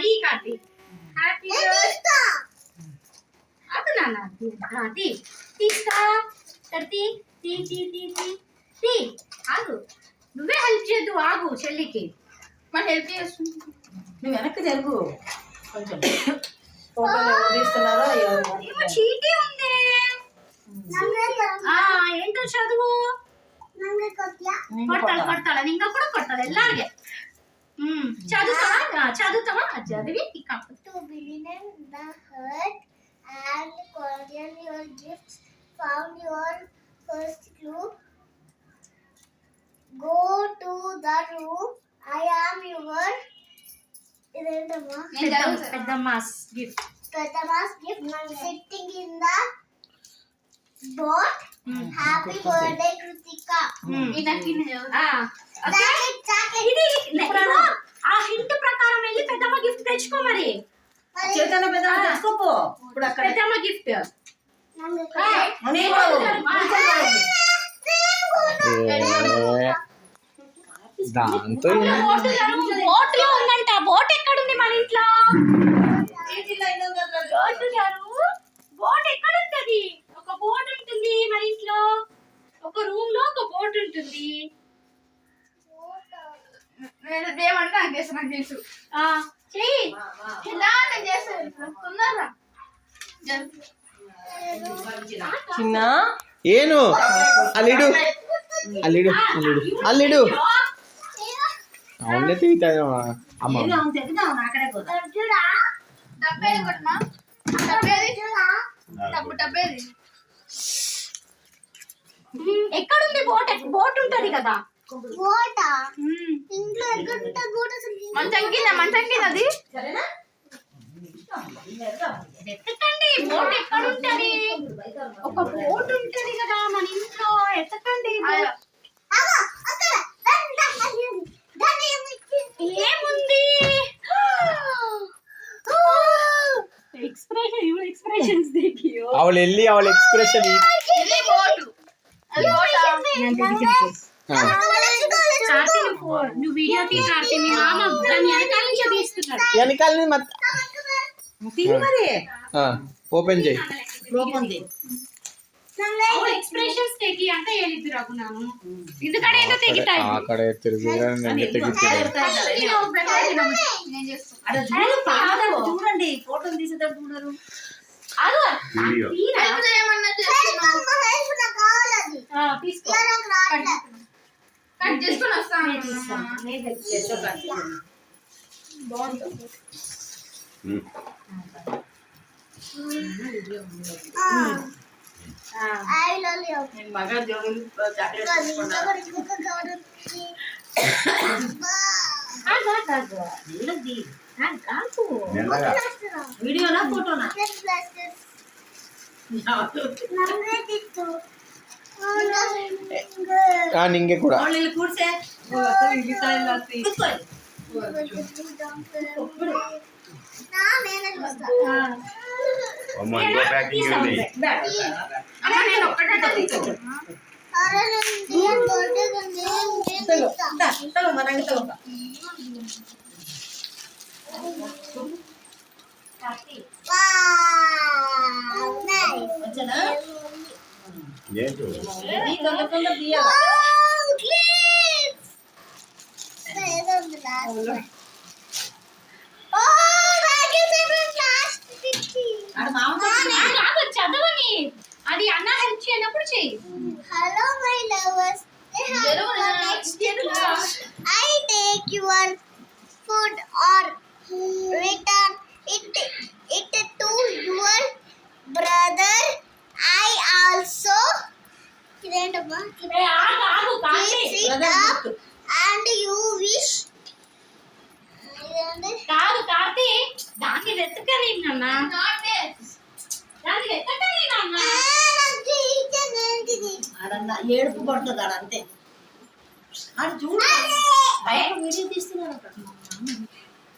ఈ Karthi happy birthday అటు నాన్న తి తీస్తా కర్తీ తి తి తి తి తి ఆగు నువ్వే హెల్ప్ చేద్దు ఆగు చెల్లికి మరి హెల్ప్ చేస్తుంది నువ్వు వెనక్కి జరుగు కొంచెం ఫోటోలు ఎవరు తీస్తున్నారో ఏమో చీటీ ఉంది ఏంటో చదువు కొట్టాలి కొట్టాలి ఇంకా కూడా కొట్టాలి ఎల్లాగే చదువుతావా చదువుతావా చదివి To begin the hurt and Korean your gifts found your first clue. Go to the room. I am your పెద్దమ్మాస్ gift Pratama's gift sitting in the boat. Happy birthday, Kritika. ఆ హింట్ ప్రకారం వెళ్ళి పెద్దమ్మ గిఫ్ట్ తెచ్చుకో మరి చేతన పెద్ద తెచ్చుకోపో ఇప్పుడు అక్కడ పెద్దమ్మ గిఫ్ట్ దాంతో బోట్ లో ఉందంట బోట్ ఎక్కడుంది మన ఇంట్లో బోట్ ఎక్కడ ఉంటది ఒక బోట్ ఉంటుంది మన ఇంట్లో ఒక రూమ్ లో ఒక బోట్ ఉంటుంది నేను ఏమంటే నాకు చేస్తా నాకు తెలుసు చెయ్యి ఇలా నేను చేస్తాను తొందరగా చిన్న ಏನು ಅಲ್ಲಿಡು ಅಲ್ಲಿಡು ಅಲ್ಲಿಡು ಅಲ್ಲಿಡು ಅವನ್ನೇ ತೆಗಿತಾಯ ಅಮ್ಮ తెగుదాం అక్కడే పోతా డబ్బేది కొట్టమా డబ్బేది ఎక్కడుంది బోట్ బోట్ ఉంటది కదా Water. ఇంట్లో ఎక్కడ కూడా మంచం కింద అది సరేనా ఎత్తకండి బోట్ ఎక్కడ ఉంటది ఒక బోట్ ఉంటది కదా మన ఇంట్లో ఎత్తకండి అక్కడ ఏముంది ఎక్స్ప్రెషన్స్ देखियो ಅವಳು ಎಲ್ಲಿ ಅವಳ ಎಕ್ಸ್ಪ್ರೆಷನ್ ఇది బోటు అది బోటా కార్తీ నువ్వు వీడియో తీ కార్తీ మీ మామ దాని వెనకాల నుంచి తీస్తున్నాడు వెనకాల ಮತ್ತೆ తిని మరి ಓಪನ್ చేయి లోపం ది ಅವಳ ಎಕ್ಸ್ಪ್ರೆಷನ್ಸ್ ತೆಗಿ ಅಂತ ಹೇಳಿದ್ರು ನಾನು ಇದಕಡೆ ಏನು ತೆಗಿತಾ ಆ ಕಡೆ ತಿರುಗಿದ್ರೆ ನನಗೆ ತೆಗಿತೀನಿ నేను చేస్తాను అక్కడ చూడు పాప చూడండి ఫోటోలు తీసేటప్పుడు చూడరు అదో హెల్ప్ చేయమన్నా చేస్తున్నాను తీసుకో కట్ చేసుకొని వస్తాను నేను మగ జోగులు చాక్లెట్ తీసుకున్నాను వీడియోనా ఫోటోనా ನಿಂಗೆ ಕೂಡ వాళ్ళు కూర్చే అమ్మ ఇంకో ప్యాకింగ్ ఉంది అమ్మ నేను ఒక్కటే తీసుకో ఏంటో చదవని అది అన్న హెల్ప్ చేయనప్పుడు చెయ్యి Hello, my lovers. I take your food or return it to your brother. I also keep it up and you wish. కాదు కార్తీ దాన్ని వెతకని నాన్న దాన్ని వెతకని నాన్న ఆడన్నా ఏడుపు పడుతుంది ఆడ అంతే ఆడ చూడు బయట వీడియో తీస్తున్నాడు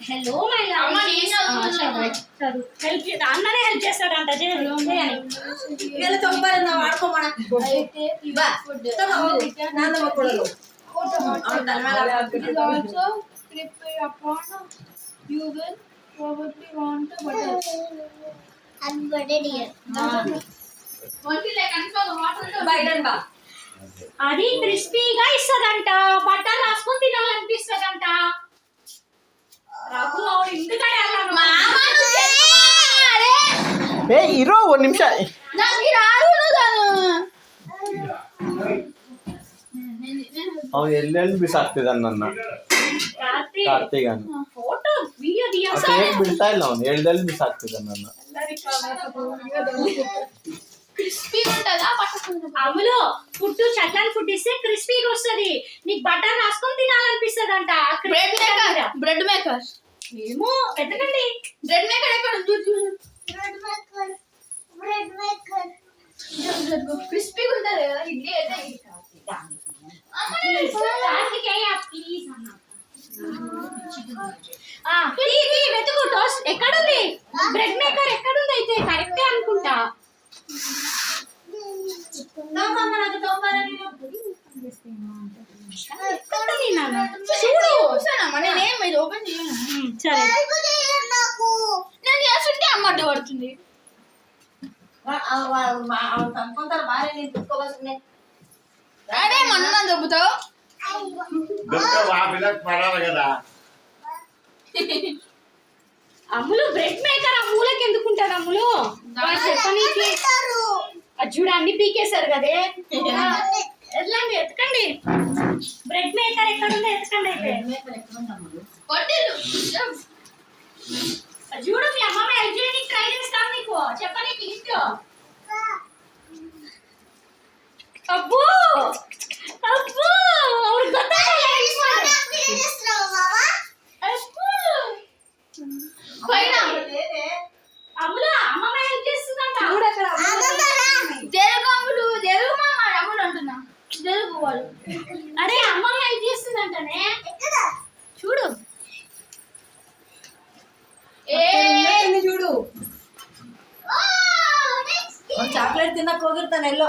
హలో మై లవ్ హెల్ప్ అన్ననే హెల్ప్ చేస్తాడంట వీళ్ళ తొంభై వాడుకోమా నాన్నమ్మ కూడా prepare upon you will Probably want butter. Happy birthday, dear. Only like confirm water లో బయటన్ బా అది క్రిస్పీగా ఇస్తదంట, బట్టర్ రాసుకొని తినాలనిపిస్తదంట. రఘు ఆవిడ ఇంటికాడే అన్నాను. ఏ ఇరో 1 నిమిష నాకు రాదు ಅವ್ನು ಎಲ್ಲೆಲ್ಲಿ ಬಿಸಾಕ್ತಿದ್ದಾನ ನನ್ನ ಕಾರ್ತಿಕ್ ಅನ್ನ ಫೋಟೋ ವಿಡಿಯೋ ದಿಯಾ ಅದು ಹೇಗೆ ಬಿಡ್ತಾ ಇಲ್ಲ ಅವನು ಎಳ್ದಲ್ಲಿ ಬಿಸಾಕ್ತಿದ್ದಾನ ನನ್ನ క్రిస్పీ ఉంటదా పట్టుకుంటా అమ్ములు ఫుడ్ చట్టాన్ ఫుడ్ ఇస్తే క్రిస్పీగా వస్తది, నీకు బటర్ రాసుకొని తినాలనిపిస్తదంట. బ్రెడ్ మేకర్ ఏమో ఎత్తకండి. బ్రెడ్ మేకర్ ఎక్కడ చూడు Bread maker. క్రిస్పీ ఉంటది కదా ఇడ్లీ అయితే కార్తికేయ ప్లీజ్ అన్న. వెతుకు టోస్ట్ ఎక్కడుంది, బ్రెడ్ మేకర్ ఎక్కడుంది, అయితే కరెక్టే అనుకుంటా. నేనేం ఇది ఓపెన్ చేయను. సరే నేను చేస్తుంటే అమ్మడ్డ పడుతుంది. అనుకుంటారు భార్య నేను తీసుకోవాల్సిందే అదే మొన్న దొబ్బుతావు దొరకవు, ఆ పిల్లకి పడాలి కదా. అమ్ములు బ్రెడ్ మేకర్ ఆ మూలకి ఎందుకుంటారు అమ్ములు? చెప్పనీకి అది చూడ అన్ని పీకేశారు కదే. ఎట్లండి ఎత్తకండి, బ్రెడ్ మేకర్ ఎక్కడుందో ఎత్తకండి. అయితే కొట్టిల్లు అది చూడు, మీ అమ్మ హెల్ప్ చేయడానికి ట్రై చేస్తాను నీకు, చెప్పనీకి లిస్ట్. అబ్బో అబ్బో ಅವ್ರು ಗೊತ್ತಾಗಲ್ಲ. పైన అమ్ములు అమ్మమ్మ హెల్ప్ చేస్తుందంట. తెలుగు అమ్ములు తెలుగు మా అమ్ములు అంటున్నా తెలుగు వాళ్ళు. అరే అమ్మమ్మ హెల్ప్ చేస్తుందంటనే, చూడు. చూడు చాక్లెట్ తిన్న కోగురుతాను ఎల్లో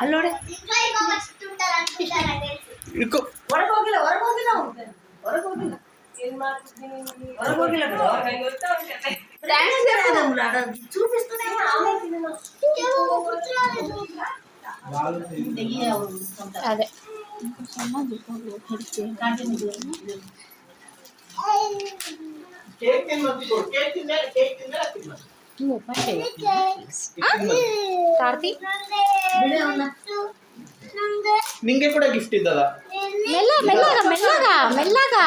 అల్లోడే ಇಡ್ಕೊ ಹೊರಗೋಗಿಲ್ಲ ಹೊರಗೋಗಿಲ್ಲ ಹೊರಗೋಗಿಲ್ಲ ಹೊರಗೋಗಿಲ್ಲ చూపిస్తూనే అదే ಕೇಕ್ ತಿನ್ನೋದು ಕೇಕ್ ತಿಂದ್ರೆ కార్తీక్ ನಿಂಗೆ ಕೂಡ ಗಿಫ್ಟ್ ಇದ್ದದ మెల్లగా మెల్లగా మెల్లగా.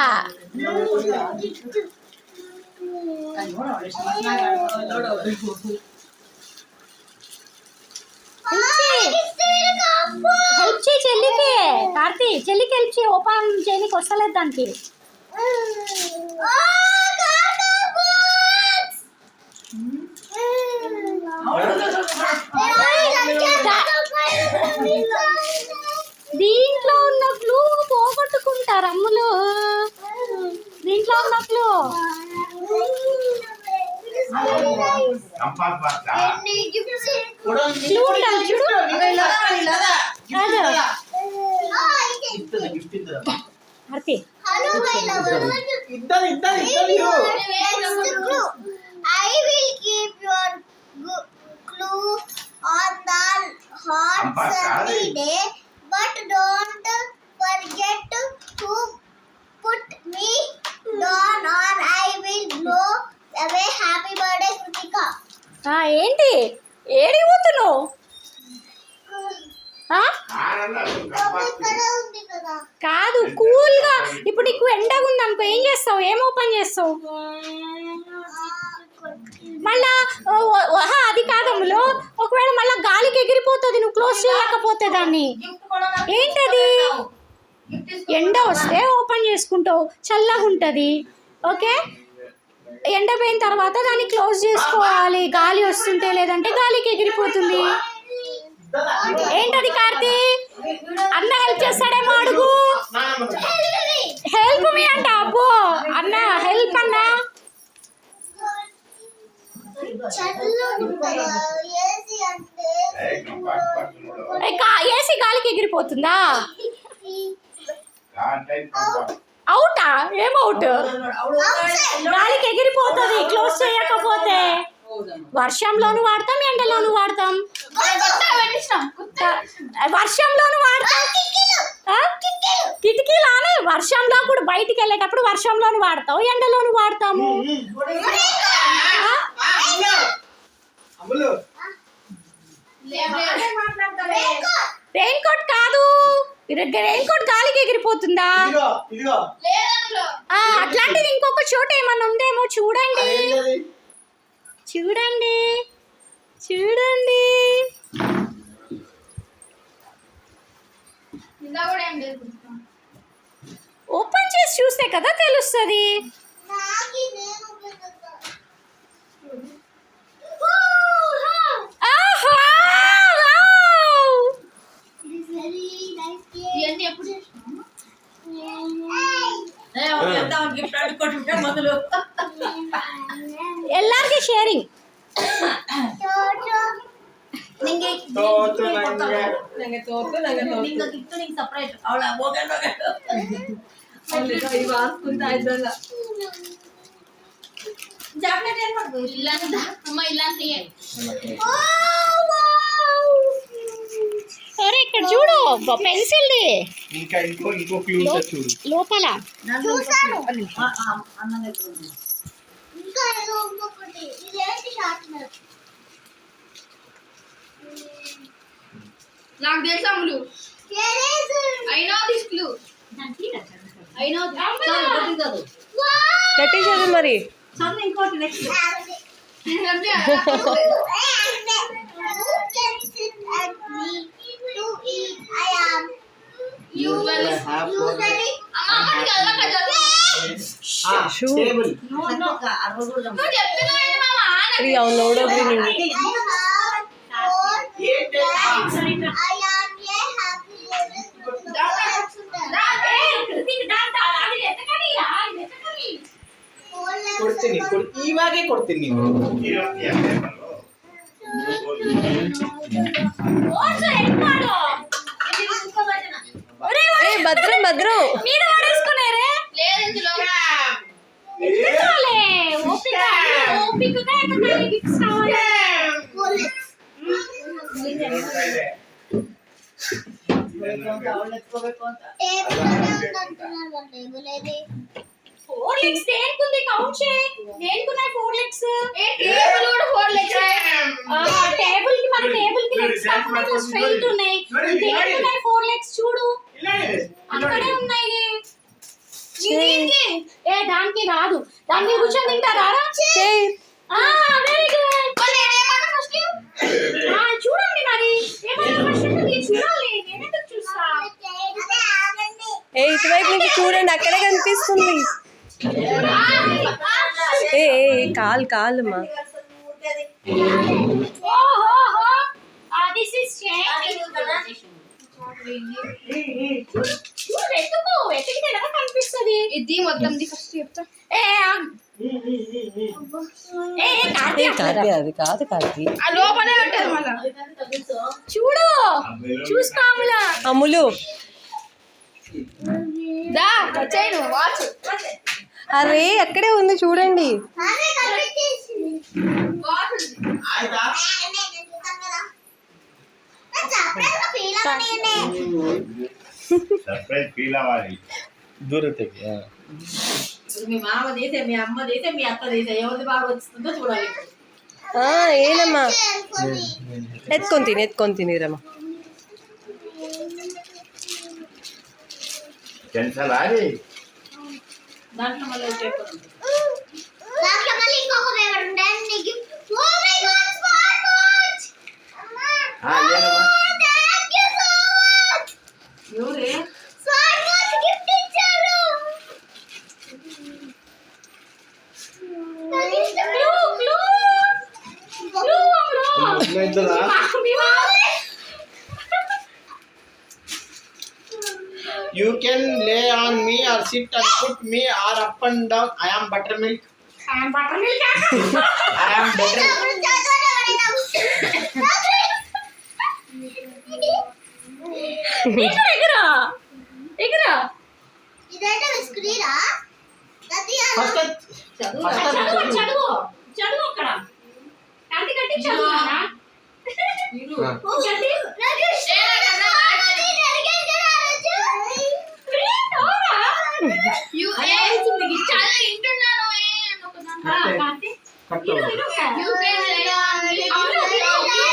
హెల్ప్ చేయి చెల్లికి, కార్తీక్ చెల్లికి హెల్ప్ చేయి, ఓపెన్ చేయడానికి వస్తలేదు దానికి. దీంట్లో ఉన్న క్లూ పోగొట్టుకుంటారు అమ్ములు, దీంట్లో ఉన్న క్లూ. కంపాస్ బాక్స్ క్లూ ఉండాలి చూడు. ಗಿಫ್ಟ್ ಇದ್ದದ కార్తీక్ ಇದ್ದಾನೆ ಇದ್ದಾನೆ I will keep your clue on the hot sunny day, but don't forget to put me down or I will blow away. Happy birthday, Kritika. ఏంటి ఏడికి పోతున్నావు? ఇక్కడ ఉంది కదా. కాదు, కూల్ గా. ఇప్పుడు నీకు ఎండగా ఉంది అనుకో, ఏం చేస్తావు, ఏం ఓపెన్ చేస్తావు మళ్ళా? అది కాదమ్ములు, ఒకవేళ మళ్ళా గాలికి ఎగిరిపోతుంది నువ్వు క్లోజ్ చేయకపోతే దాన్ని. ఏంటది? ఎండ వస్తే ఓపెన్ చేసుకుంటావు, చల్లగా ఉంటుంది. ఓకే, ఎండ పోయిన తర్వాత దాన్ని క్లోజ్ చేసుకోవాలి, గాలి వస్తుంటే, లేదంటే గాలికి ఎగిరిపోతుంది. ఏంటది కార్తీక్? అన్న హెల్ప్ చేస్తాడేమో అడుగు. హెల్ప్ మీ అంట. అబ్బో అన్న హెల్ప్ అన్నా. ఏసీ గాలికి ఎగిరిపోతుందా? అవుటా? ఏం అవుట్? గాలికి ఎగిరిపోతుంది క్లోజ్ చేయకపోతే. వర్షంలోను వాడతాం, ఎండలోను వాడతాం. వర్షంలోను వాడతాం. కిటికీలానే వర్షంలో కూడా బయటికి వెళ్ళేటప్పుడు వర్షంలోను వాడతాం, ఎండలోను వాడతాము. రెయిన్ కోట్ కాదు, రెయిన్ కోట్ గాలికి ఎగిరిపోతుందా? అట్లాంటిది ఇంకొక చోట ఏమన్నా ఉందేమో చూడండి. చూడండి చూడండి. ఓపెన్ చేసి చూస్తే కదా తెలుస్తుంది. ಎಲ್ಲಾರ್ಗೆ ಶೇರಿಂಗ್. ಸಪ್ರೇಟ್ ಅವಳ ಚಾಕ್ಲೇಟ್ ಏನ್ ಮಾಡ್ಬೋದು? ಇಲ್ಲ ಅಮ್ಮ ಇಲ್ಲ ಅಂತ అరే ఇక్కడ చూడు పెన్సిల్ది ఇంకా ఇంకో క్లూ చూడు లోపల. అన్న దగ్గర ఉంది. ఇంకా ఏదో ఇంకొకటి ఇదేంటి షార్ప్నర్? నాకు తెలుసు Ammulu. I know this clue. I know గట్టి చదువు మరి. చదువు ఇంకోటి నెక్స్ట్. టేబుల్ ನೋಡೋದ್ರಿ ನೀವು ಕೊಡ್ತೀನಿ ಇವಾಗೇ ಕೊಡ್ತೀನಿ ನೀವು భద్రం భద్రం మీరు వాడేసుకున్నారే? లేదు ఇందులో. ఓపికగా ఎక్కడికి గిఫ్ట్స్ కావాలి. ಅವಳು ಎತ್ಕೋಬೇಕು ಅಂತ. Four legs దేనికుంది? కౌంట్ చేయి. దేనికున్నాయి 4 లెగ్స్? టేబుల్ కూడా 4 లెగ్స్. టేబుల్ కి మన టేబుల్ కి లెగ్స్ కాకుండా స్ట్రైట్ ఉన్నాయి. దేనికున్నాయి 4 లెగ్స్? చూడు అక్కడే ఉన్నాయి. ఏ దానికి రాదు. దాని మీద కూర్చొని తింటారా? Very good. చూడండి మరి ఏమన్నా ఫస్ట్ మీరు చూడాలి. నేనెందుకు చూస్తా? ఇటువైపు నుంచి చూడండి, అక్కడే కనిపిస్తుంది. ఏ కాలు మా దిస్ ఇస్ వెతికితే ఎలా కనిపిస్తుంది? ఇది మొత్తం ఫస్ట్ చెప్తా. కార్తీ అది కాదు కార్తీ. ఆ లోపలే ఉంటది మళ్ళా. చూడు చూసుకోములా. అమ్ములు దా వచ్చేయ్ నువ్వు వాచ్. అరే అక్కడే ఉంది చూడండి. వాచ్ ఉంది. సర్ప్రైజ్ ఫీల్ అవ్వాలి. దూరతకి మీ మామ చేసే, మీ అమ్మ చేసే, మీ అత్త చేసే, ఎవరిది బాగా వస్తుందో చూడాలి. ಏನಮ್ಮ ಎತ್ಕೊಂತೀನಿ ರಮ್ಮ. టెన్షన్ అది దాంట్లో మళ్ళీ పేపర్ ఉంది. దాంట్లో మళ్ళీ ఇంకొక పేపర్ ఉంది. నీకు oh my God smart watch. ఏనమ్మా థాంక్ యూ సో మచ్. ఎవరే స్మార్ట్ వాచ్ గిఫ్ట్ ఇచ్చారు. You can lay on me or sit and put me or up and down. I am buttermilk. I am better. ఎగరా ఇదేంటో స్క్రీనా first చదువు చదువు చదువు అక్కడ కంటి కట్టి చదువు నాన్న. గట్టి. చాలా వింటున్నాను ఆ, కార్తీ. కట్టు. ఇను, ఇను. You can lay on me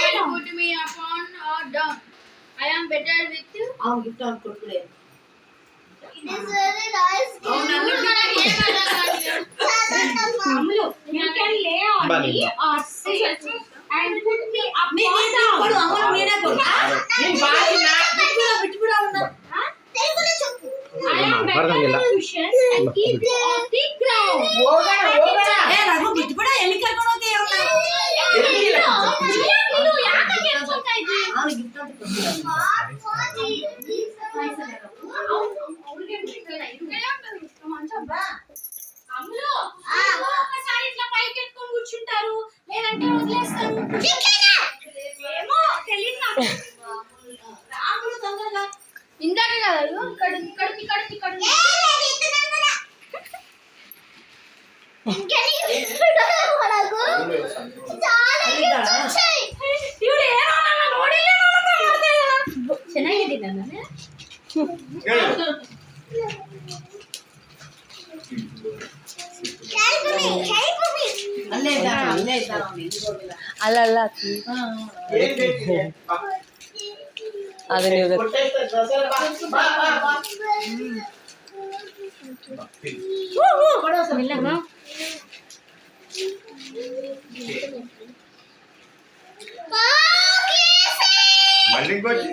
and put me upon or down. I am better with you. అవును గిఫ్ట్ అనుకుంటులే It is very nice. Ammulu, you can lay on me or sit and put me up or కొడు down. అమ్మను నేనే కొడు నేను బాగా బిట్టుబడా ఉన్నా తెలుగులో చెప్పు. I am better than cushions and keep you off the ground. ఏ రఘు బిట్టుబడా ఎన్ని కర్కొనోతే ఉన్నా ನೀನು ಯಾಕೆ ಕೇಳ್ಕೊಂತಾ ಇದ್ದಿ? అవును గిఫ్ట్ అనుకుంటున్నా ಅವ್ರಿಗೆ ಬಿಟ್ಟಿಲ್ಲ, ಇವ್ರಿಗೆಲ್ಲ మంచం బా. అమ్ములు, ఒక్కసారి ఇట్లా పైకి ఎత్తుకొని కూర్చుంటారు, లేదంటే వదిలేస్తారు. ఏమో తెలియదు నాకు. రాముడు తొందరగా. ఇందాక కాదు ఇక్కడ ఇక్కడ ఇక్కడ ఇక్కడ ಇವ್ರು ಏನೋ ನನ್ನ ನೋಡಿಲ್ಲ ಅನ್ನೋದು ಮಾಡ್ತಾ ಇದ್ದಾರೆ. ಚೆನ್ನಾಗಿದ್ದೀನಿ ನಾನು. ಅಲ್ಲೇ ಇದ್ದಾರ ಅಲ್ಲ ಅಲ್ಲ ಏನ್ ಬೇಕಿದೆ? ಬಾ. ಅದು ನೀವು ಕೊಟ್ಟೈತೆ ದಸರಾ ಬಾ. ಬಾ, ಬಾ, ಬಾ. మెల్లగా. మళ్ళీ ఇంకొచ్చి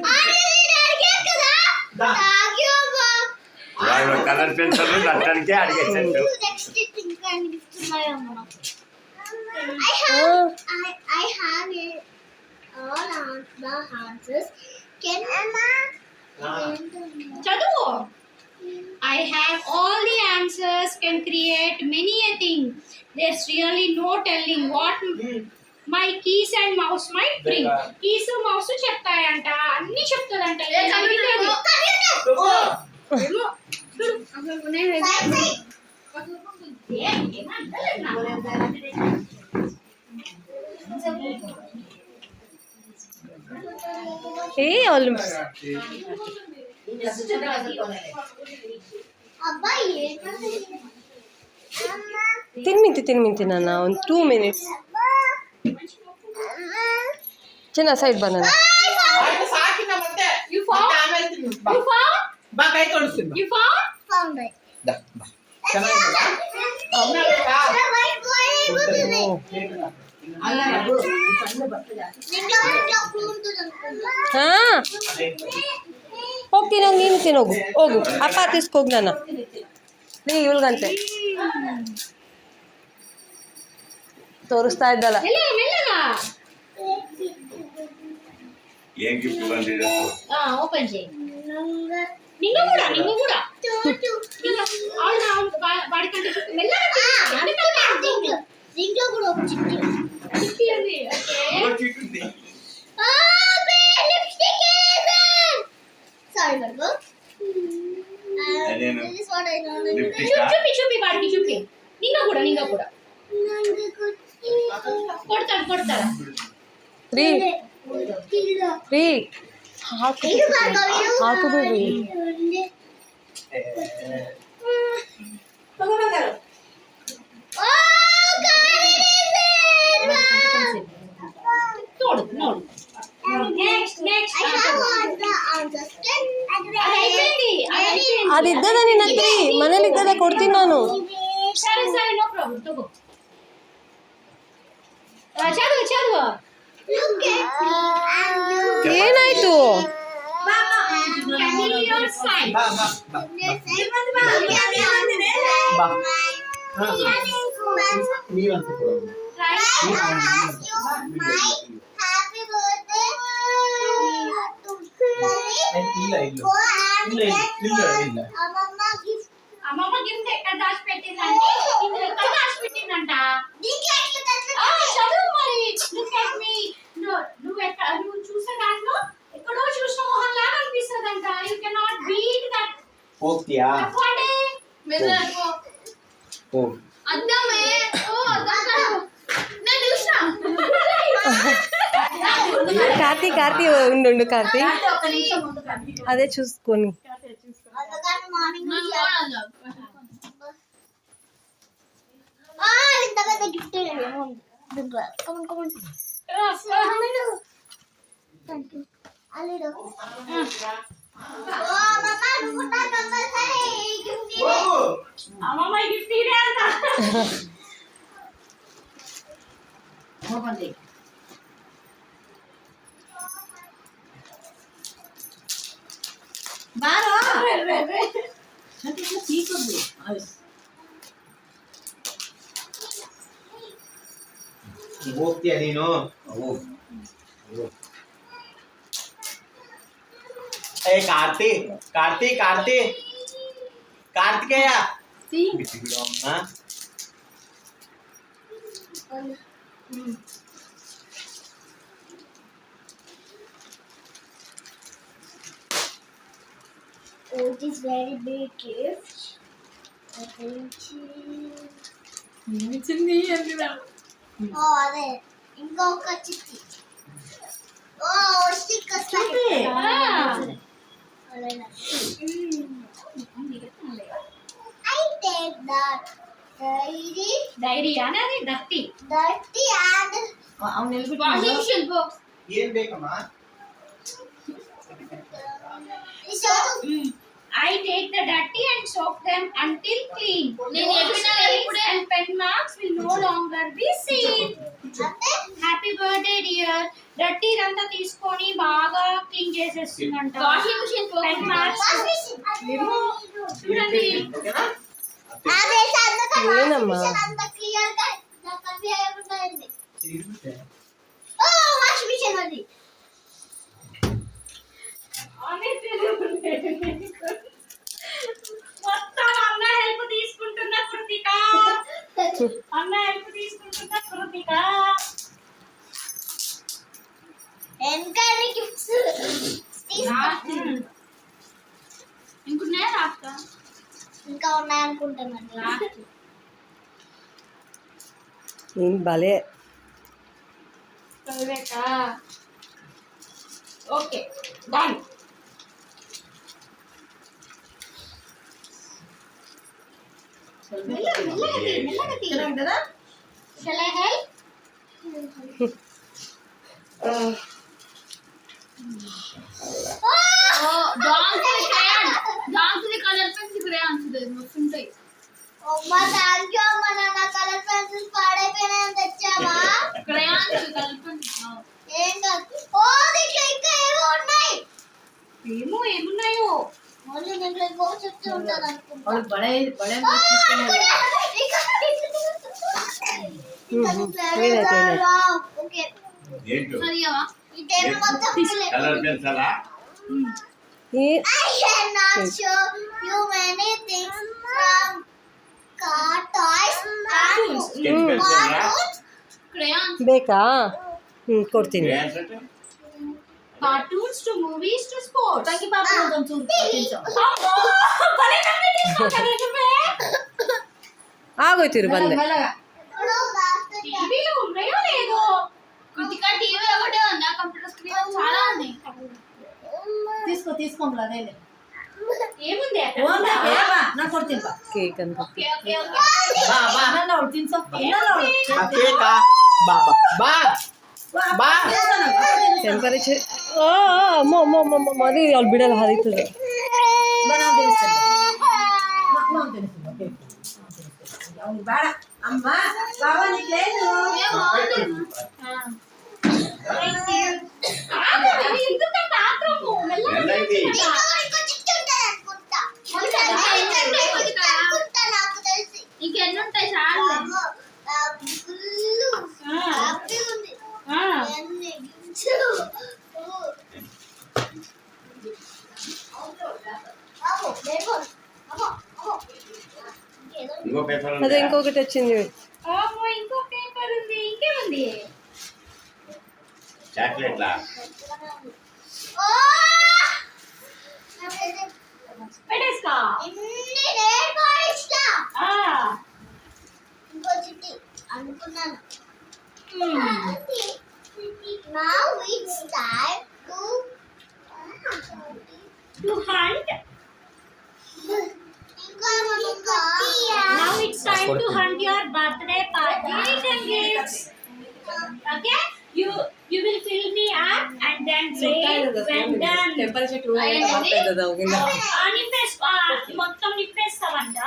దా. కలర్ పెన్సిల్ అట్టడికే అడిగేసాడు I have it. All the answers. Can చదువు. I have all the answers, can create many a thing. There's really no telling what my keys and mouse might bring. Keys mouse చెప్తాయంట, అన్ని చెప్తుందంట. ఏమో. ఏ వాళ్ళు అబ్బాయి ತಿನ್ಮಿಂತಿ ನಾನ ಒಂದು 2 minutes ಚಿನ್ನ side banana ಆಯ್ತು, ಸಾಕಿನ ಮತ್ತೆ You found? ಮತ್ತೆ ಆಮೇಲೆ ತಿನ್ನು. ಬಾ. You found? ಬಾ ಕೈ ತೊಳಸ್ತೀನಿ ಬಾ. You found? found it. దా, ಬಾ. ಚೆನ್ನಾಗಿಲ್ಲ? ಅಮ್ಮ ಬೇಕಾ? White boy ಕೊಡ್ತೇನೆ. is ಅಲ್ಲ ರಘು ಸಣ್ಣ ಬರ್ತದೆ ಹಾಂ ಹೋಗ್ತೀನಿ ಹೋಗಿ ನೀನು ತಿನ್ನೋಗು ಹೋಗು ಅಪ್ಪ ತಿಸ್ಕೋಗಿ ನಾನು ನೀ ಇವಳಿಗಂತೆ ತೋರಿಸ್ತಾ ಇದ್ದಲ್ಲ మెల్లగా. ఏం గిఫ్ట్ ಬಂದಿದೆ ఓపెన్ చేయి. నింగ కూడా వాడికంటే మెల్లగా. దీంట్లో కూడా ఒక చిట్టి చిట్టి ఉంది. చిట్టుంది sorry బర్గో అదేను. this is what I know. చూపి వాడికి చూపి. నింగ కూడా కొడతాడు. ರೀ ರೀ ಹಾಕು ಹಾಕು ಬಿಡ್ರಿ ನೋಡು. నెక్స్ట్ అయిపోయింది. ಅದು ಇದ್ದದ ನಿನ್ನ ಹತ್ರ ಮನೇಲಿ ಇದ್ದದ ಕೊಡ್ತೀನಿ ನಾನು సరే నో ప్రాబ్లం. తగో. చదువు. ಏನಾಯ್ತು Can you your sign? ಬಾ, ಬಾ, ಬಾ. ಬಾ. ಹಾ, ನೀವಂತ ಕೊಡು. ಇಲ್ಲ. అమ్మమ్మ గిఫ్ట్ ఎక్కడ దాచిపెట్టిందంటే ఇక్కడ దాచిపెట్టిందంట. చదువు మరి. Look at me. నువ్వు చూసే దాంట్లో ఎక్కడో చూసిన మొహం లాగా అనిపిస్తుందంట. You cannot beat that. ಹೋಗ್ತೀಯಾ? What is ఓ అద్దమే ఓ అద్దం నేను చూసా కార్తీ ఉండు కార్తీ ఒక్క నిమిషం ముందు కనిపి. అదే చూసుకొని అందుకని మార్నింగ్ నన్ను ఇంత పెద్ద గిఫ్ట్ అల్లుడు ఓ మమ్మ నువ్వు నా కంపల్సరీ గిఫ్ట్ అమ్మమ్మ గిఫ్ట్ ఇదే అంట. ఓపెన్ చేయి. బారో అంటే ఇట్లా తీసుకోద్దు. ಹೋಗ್ತೀಯ ನೀನು ಏ ಕಾರ್ತಿಕೇಯ ಬಿಟ್ಟು ಬಿಡು ಅಮ್ಮ. Oh, it is very big gift. I think oh, అదే ఇంకొక చిట్టి ఓ stickers I take that diary అనేది డర్టీ dirty and అవును నిలబెట్టు. వాషింగ్ మిషన్ బాక్స్ ಏನ್ ಬೇಕಮ್ಮ? so I take the dirty and soak them until clean. నేను చెప్పినా కదా ఇప్పుడే. And pen marks will no longer be seen. అంటే హ్యాపీ బర్త్డే డియర్. డర్టీ అంతా తీసుకొని బాగా క్లీన్ చేసేస్తుందంట. వాషింగ్ మిషన్ పెన్ మార్క్స్ చూడండి. ఓకేనా? అదే అందుకని ఏనమ్మా? అంత క్లియర్ గా నాకు కన్ఫ్యూజ్ ఉంటుంది ತಿರುಗುತ್ತೆ. ఓ వాషింగ్ మిషన్ అది మొత్తం అన్న హెల్ప్ తీసుకుంటున్న కృతిక. అన్న హెల్ప్ తీసుకుంటున్న కృతిక. ఎంకని గిఫ్ట్స్ ఇంకున్నాయా రాస్తా ఇంకా ఉన్నాయనుకుంటానండి నేను భలే ఓకే డన్. ఇక్కడ ఉంటుందా? Shall I help? Dance colour pens crayons మస్తుంటాయి. అమ్మా థ్యాంక్ యూ అమ్మా నా కలర్ పెన్సిల్స్ పాడైపోయినాయని తెచ్చావా క్రేయాన్స్ కలర్ పెన్స్ ఏం కాదు ఓ దీంట్లో ఇంకా ఏవో ఉన్నాయి ఏమున్నాయో మళ్ళీ దీంట్లో ఇంకో చెప్తూ ఉంటుంది అనుకుంటా వాళ్ళు బడే ఓకే ఏంటో సరియవా ఈ టేబుల్ మొత్తం కలర్ పెన్సిలా ఏ I cannot show you many things from car toys and sketch పెన్సిలా cartoons. క్రేయాన్స్ ಬೇಕಾ ಕೊಡ್ತೀನಿ cartoons to movies to sports. ತಂಗಿ ಪಾಪ ಒಂಚೂರು ತಿನ್ಸು. ಆಗೋಯ್ತಿರು ಬಂದೆ మెల్లగా. ఇప్పుడు last టీవీలో ఉన్నాయో లేదో. కృతిక టీవీ ఒకటే ఉందా కంప్యూటర్ స్క్రీన్ చాలా ఉన్నాయి. తీసుకోండి అదే ఏముంది అక్కడ? నాకు కొడుతుంది బా. ಕೇಕ್ ಅಂತ ఓకే ఓకే ఓకే ಬಾ ಬಾ ಇನ್ನೊಂದು ಅವಳು ತಿನ್ಸು. ಇನ್ನೊಂದು ಅವಳು. ಆ ಕೇಕಾ? ಬಾ ಬಾ ಬಾ ಬಾ. ಟೆಂಪರೇಚರ್ ಅಮ್ಮ ಅಮ್ಮ ಅಮ್ಮ ಅಮ್ಮ ಮದಿ ಅಲ್ಲಿ ಬಿಡಲ್ಲ ಹರಿತದೆ ಬಾ, ನಾವು ತಿನ್ನಿಸ್ತೇವೆ. ನಾವು ತಿನ್ನಿಸ್ತೇವೆ. ಓಕೆ. ಅವ್ನಿಗೆ ಬೇಡ ಅಮ್ಮ ಬಾವ ನೀನು లేదు. అది ఎందుకంత ఆత్రము? మెల్లగా ఎన్నైంది? ఇంకో చిట్టి ఉంటుంది అనుకుంటా అనుకుంటా నాకు తెలిసి ఇంకెన్ని ఉంటాయి చాలా ఫుల్ హ్యాపీ ఉంది ఎన్ని గిఫ్ట్స్ అమ్మో లేవో అమ్మో అమ్మో ఇంకేదో ఇంకో పేపర్ అదే ఇంకొకటి వచ్చింది అమ్మో ఇంకో పేపర్ ఉంది. ఇంకేముంది? చాక్లెట్లా? ఓ పెట్టేసుకో. ఇన్ని రేట్ ఇష్టం ఆ. ఇంకో చిట్టి అనుకున్నాను. Now it's time to To hunt. Now it's time to hunt your birthday party return gifts. Okay? You will fill me up and then wait when done. Temperature 2 నింపేసుకో మొత్తం నింపేస్తావంట.